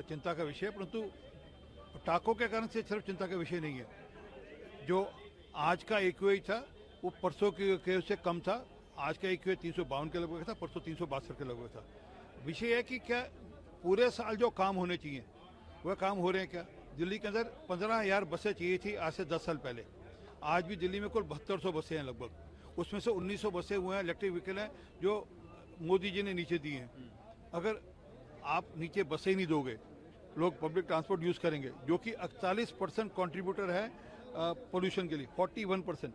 चिंता का विषय है, परंतु पटाखों के कारण से सिर्फ चिंता का विषय नहीं है। जो आज का एक्यूआई था वो परसों के उससे कम था। आज का एक्यूआई 352 के लगभग था, परसों 362 के लगभग था। विषय है कि क्या पूरे साल जो काम होने चाहिए वह काम हो रहे हैं क्या? दिल्ली के अंदर 15,000 बसें चाहिए थी आज से 10 साल पहले। आज भी दिल्ली में कुल 7200 बसें हैं लगभग। उसमें से 1900 बसें हुए हैं इलेक्ट्रिक व्हीकल हैं जो मोदी जी ने नीचे दी हैं। अगर आप नीचे बसें ही नहीं दोगे, लोग पब्लिक ट्रांसपोर्ट यूज़ करेंगे, जो कि 41% कॉन्ट्रीब्यूटर है पोल्यूशन के लिए। 41%,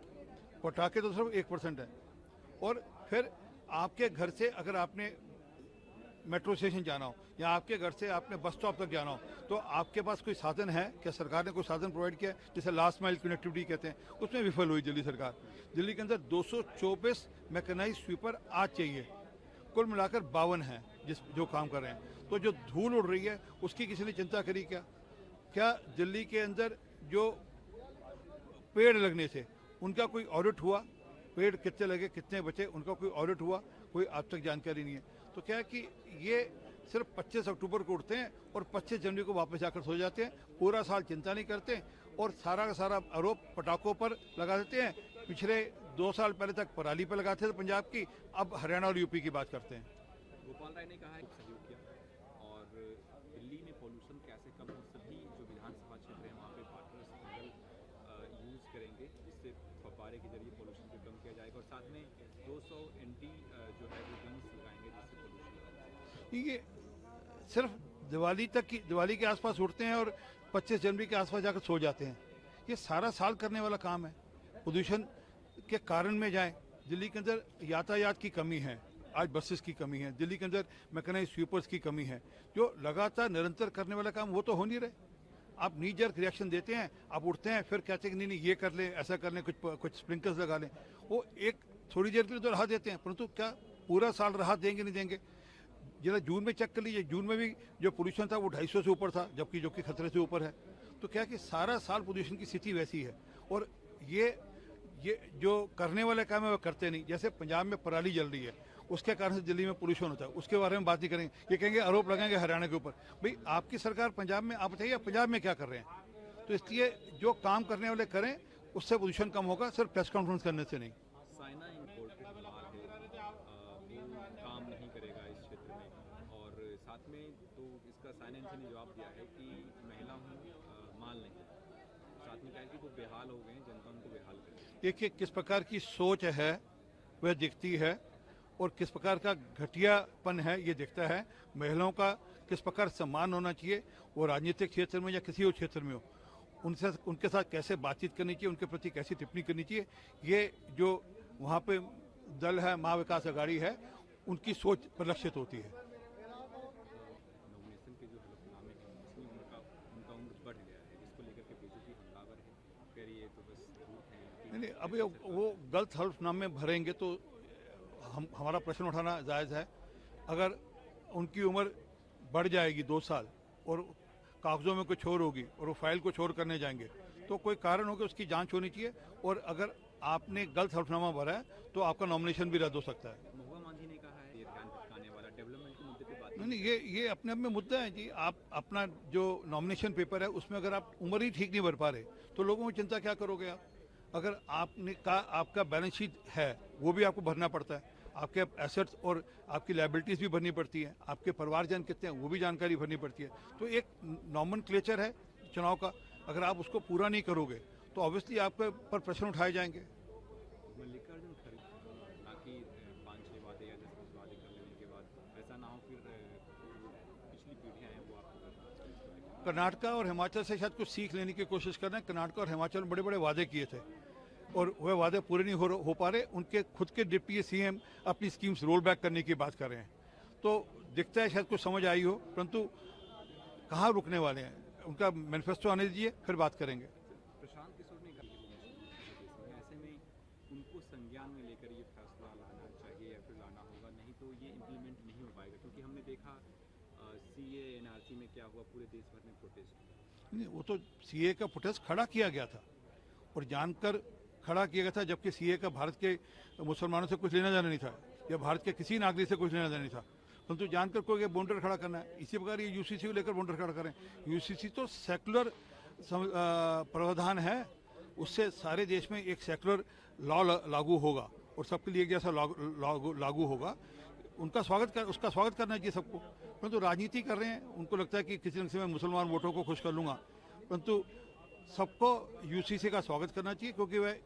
पटाखे तो सिर्फ 1% है। और फिर आपके घर से अगर आपने मेट्रो स्टेशन जाना हो या आपके घर से आपने बस स्टॉप तक जाना हो, तो आपके पास कोई साधन है क्या? सरकार ने कोई साधन प्रोवाइड किया है जिसे लास्ट माइल कनेक्टिविटी कहते हैं? उसमें विफल हुई दिल्ली सरकार। दिल्ली के अंदर 224 मैकेनाइज स्वीपर आज चाहिए, कुल मिलाकर 52 हैं जो काम कर रहे हैं। तो जो धूल उड़ रही है उसकी किसी ने चिंता करी क्या? क्या दिल्ली के अंदर जो पेड़ लगने थे उनका कोई ऑडिट हुआ? पेड़ कितने लगे, कितने बचे, उनका कोई ऑडिट हुआ? कोई अब तक जानकारी नहीं है। तो क्या है कि ये सिर्फ 25 अक्टूबर को उठते हैं और 25 जनवरी को वापस जाकर सो जाते हैं, पूरा साल चिंता नहीं करते और सारा का सारा आरोप पटाखों पर लगा देते हैं। पिछले 2 साल पहले तक पराली पर लगाते थे पंजाब की, अब हरियाणा और यूपी की बात करते हैं। गोपाल राय ने कहा है सहयोग किया और दिल्ली में पोल्यूशन कैसे कम हो, सभी जो विधानसभा क्षेत्र है वहाँ पे वाटर यूज़ करेंगे जिससे फव्वारे के जरिए पोल्यूशन को कम किया जाएगा और साथ में 200 एंटी जो है वो गन्स लगाएंगे जिससे पोल्यूशन। ये सिर्फ दिवाली के आसपास उठते हैं और 25 जनवरी के आसपास जाकर सो जाते हैं। ये सारा साल करने वाला काम है। प्रदूषण के कारण में जाएं, दिल्ली के अंदर यातायात की कमी है, आज बसेस की कमी है, दिल्ली के अंदर मैकेनाइज्ड स्वीपर्स की कमी है। जो लगातार निरंतर करने वाला काम वो तो हो नहीं रहे। आप नी जर्क रिएक्शन देते हैं, आप उठते हैं फिर कहते हैं कि नहीं ये कर लें, ऐसा कर लें, कुछ स्प्रिंकल्स लगा लें। वो एक थोड़ी देर के लिए तो राहत देते हैं, परंतु क्या पूरा साल राहत देंगे? नहीं देंगे। जरा जून में चेक कर लीजिए, जून में भी जो पोल्यूशन था वो 250 से ऊपर था, जबकि जो कि खतरे से ऊपर है। तो क्या कि सारा साल पोल्यूशन की स्थिति वैसी है। और ये जो करने वाले काम है वो करते नहीं। जैसे पंजाब में पराली जल रही है, उसके कारण से दिल्ली में पोल्यूशन होता है, उसके बारे में बात नहीं करेंगे। ये कहेंगे आरोप लगाएंगे हरियाणा के ऊपर। भाई आपकी सरकार पंजाब में, आप बताइए पंजाब में क्या कर रहे हैं? तो इसलिए जो काम करने वाले करें, उससे पोल्यूशन कम होगा, सिर्फ प्रेस कॉन्फ्रेंस करने से नहीं। साइना इंपोर्टेड माल है, वो काम नहीं करेगा इस क्षेत्र में और साथ में तो इसका साइना ने जवाब दिया है कि महिला हूँ माल नहीं। साथ में कहा कि वो बेहाल हो गए हैं, जनता उनको बेहाल करे। देखिए किस प्रकार की सोच है वह दिखती है और किस प्रकार का घटियापन है ये दिखता है। महिलाओं का किस प्रकार सम्मान होना चाहिए, वो राजनीतिक क्षेत्र में या किसी और क्षेत्र में हो, उनके साथ कैसे बातचीत करनी चाहिए, उनके प्रति कैसी टिप्पणी करनी चाहिए, ये जो वहाँ पे दल है महा विकास अघाड़ी है, उनकी सोच परिलक्षित होती है। नॉमिनेशन के जो हलफनामे हैं उसमें उनका उम्र बढ़ गया है, जिसको लेकर के बीजेपी हमलावर है, कह रही है तो बस झूठ है। नहीं, अभी वो गलत हलफनामे भरेंगे तो हमारा प्रश्न उठाना जायज़ है। अगर उनकी उम्र बढ़ जाएगी 2 साल और कागजों में कुछ और होगी और वो फाइल को छोड़ करने जाएंगे, तो कोई कारण होगा, उसकी जांच होनी चाहिए। और अगर आपने गलत हलफनामा भरा है तो आपका नॉमिनेशन भी रद्द हो सकता है। महुआ मांझी ने कहा है ये ध्यान भटकाने वाला डेवलपमेंट के मुद्दे पे बात नहीं, ये अपने आप में मुद्दा है जी। आप अपना जो नॉमिनेशन पेपर है उसमें अगर आप उम्र ही ठीक नहीं भर पा रहे तो लोगों में चिंता क्या करोगे आप? अगर आपने कहा आपका बैलेंस शीट है वो भी आपको भरना पड़ता है, आपके एसेट्स और आपकी लायबिलिटीज भी भरनी पड़ती है, आपके परिवारजन कितने हैं वो भी जानकारी भरनी पड़ती है। तो एक नॉमेनक्लेचर है चुनाव का, अगर आप उसको पूरा नहीं करोगे तो ऑब्वियसली आपके पर प्रश्न उठाए जाएंगे। मल्लिकार्जुन खड़गे ताकि 5-6 वादे या 10 वादे कर लेने के बाद ऐसा ना हो फिर पिछली पीढ़ियां हैं वो आपको। कर्नाटका और हिमाचल से शायद कुछ सीख लेने की कोशिश कर रहे हैं। कर्नाटका और हिमाचल में बड़े बड़े वादे किए थे और वह वादे पूरे नहीं हो पा रहे। उनके खुद के डिप्टी सीएम अपनी स्कीम्स रोल बैक करने की बात कर रहे हैं। तो दिखता है शायद कुछ समझ आई हो, परंतु कहाँ रुकने वाले हैं? उनका मैनिफेस्टो आने दीजिए, फिर बात करेंगे। प्रशांत किशोर ने कहा ऐसे में उनको संज्ञान में लेकर ये फैसला लाना चाहिए या फिर लाना होगा, नहीं तो ये इम्प्लीमेंट नहीं हो पाएगा। क्योंकि हमने देखा सीए एनआरसी में क्या हुआ, पूरे देश भर में प्रोटेस्ट। नहीं, वो तो सीए का प्रोटेस्ट खड़ा किया गया था और जानकर खड़ा किया गया था, जबकि सीए का भारत के मुसलमानों से कुछ लेना देना नहीं था या भारत के किसी नागरिक से कुछ लेना देना नहीं था। परंतु जानकर कोई बॉन्डर खड़ा करना है। इसी प्रकार ये यूसीसी को लेकर बॉन्डर खड़ा करें। यूसीसी तो सेकुलर प्रावधान है, उससे सारे देश में एक सेकुलर लॉ लागू होगा और सबके लिए एक जैसा लागू होगा। उसका स्वागत करना चाहिए सबको। परंतु राजनीति कर रहे हैं, उनको लगता है कि किसी रंग से मैं मुसलमान वोटों को खुश कर लूँगा, परंतु सबको यूसीसी का स्वागत करना चाहिए, क्योंकि वह